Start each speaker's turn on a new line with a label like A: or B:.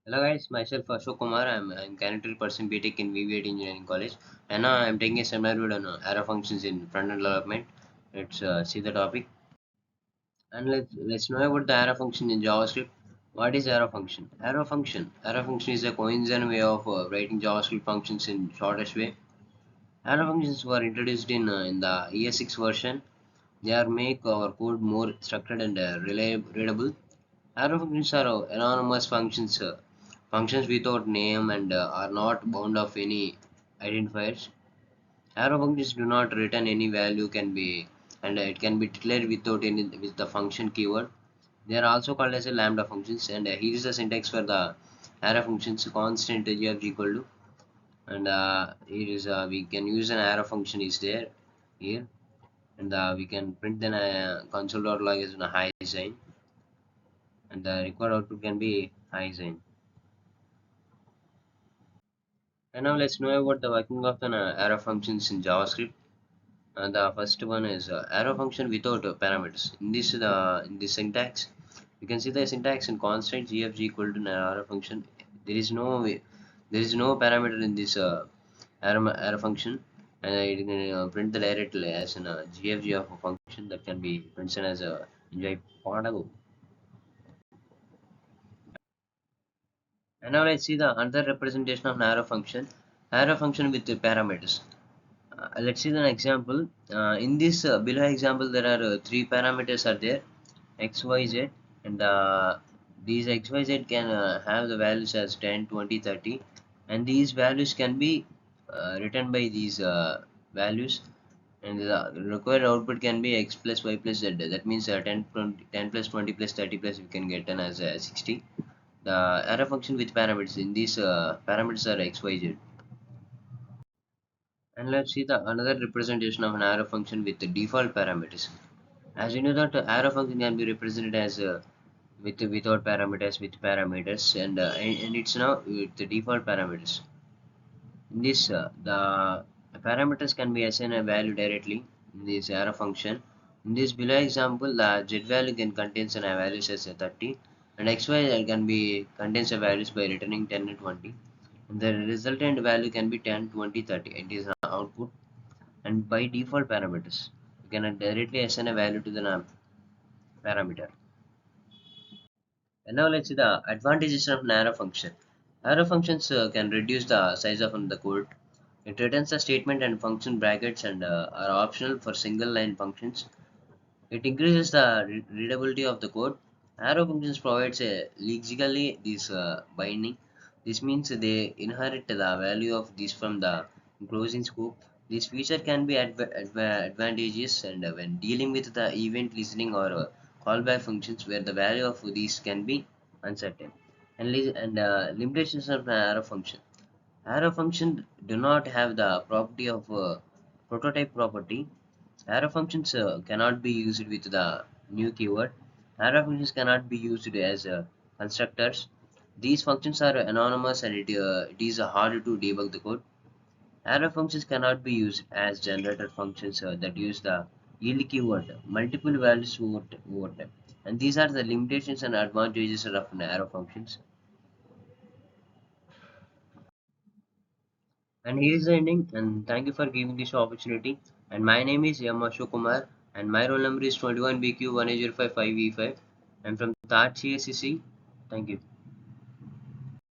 A: Hello guys, myself Ashok Kumar. I'm currently pursuing BTech in VV8 Engineering College, and now I'm taking a seminar video on arrow functions in front-end development. Let's see the topic, and let's know about the arrow function in JavaScript. What is arrow function? Arrow function is a coincident way of writing JavaScript functions in shortest way. Arrow functions were introduced in the ES6 version. They are make our code more structured and readable. Arrow functions are anonymous functions, functions without name and are not bound of any identifiers. Arrow functions do not return any value can be and it can be declared without any with the function keyword. They are also called as a lambda functions, and here is the syntax for the arrow functions. Constant of equal to, and here is we can use an arrow function is there here, and we can print then console.log as a high sign, and the required output can be high sign. And now let's know about the working of an arrow functions in JavaScript. The first one is arrow function without parameters. In this syntax, you can see the syntax in constant gfg equal to an arrow function. There is no parameter in this arrow function, and it can print the directly as an gfg of a function that can be printed as a enjoy Padago. And now let's see the other representation of an arrow function with the parameters. Let's see an example. In this below example, there are three parameters are there, x, y, z, and these x, y, z can have the values as 10, 20, 30, and these values can be written by these values, and the required output can be x plus y plus z. That means 10 plus 20 plus 30 plus we can get an as 60. The array function with parameters in these parameters are x, y, z. And let's see the another representation of an arrow function with the default parameters. As you know that arrow function can be represented as with without parameters, with parameters, and it's now with the default parameters. In this, the parameters can be assigned a value directly in this arrow function. In this below example, the z value can contains a values as a 30, and xy can be contains a values by returning 10 and 20. And the resultant value can be 10, 20, 30. It is an output, and by default parameters you can directly assign a value to the parameter. And now let's see the advantages of an arrow function. Arrow functions can reduce the size of the code. It returns the statement and function brackets and are optional for single line functions. It increases the readability of the code. Arrow functions provides a legally this binding. This means they inherit the value of this from the enclosing scope. This feature can be advantageous and when dealing with the event listening or callback functions where the value of these can be uncertain. And limitations of an arrow function. Arrow function do not have the property of prototype property. Arrow functions cannot be used with the new keyword. Arrow functions cannot be used as constructors. These functions are anonymous and it is hard to debug the code. Arrow functions cannot be used as generator functions that use the yield keyword, multiple values over time. And these are the limitations and advantages of an arrow functions. And here is the ending. And thank you for giving this opportunity. And my name is M. Ashok Kumar, and my roll number is 21BQ18055E5. I'm from TAT CSCC. Thank you.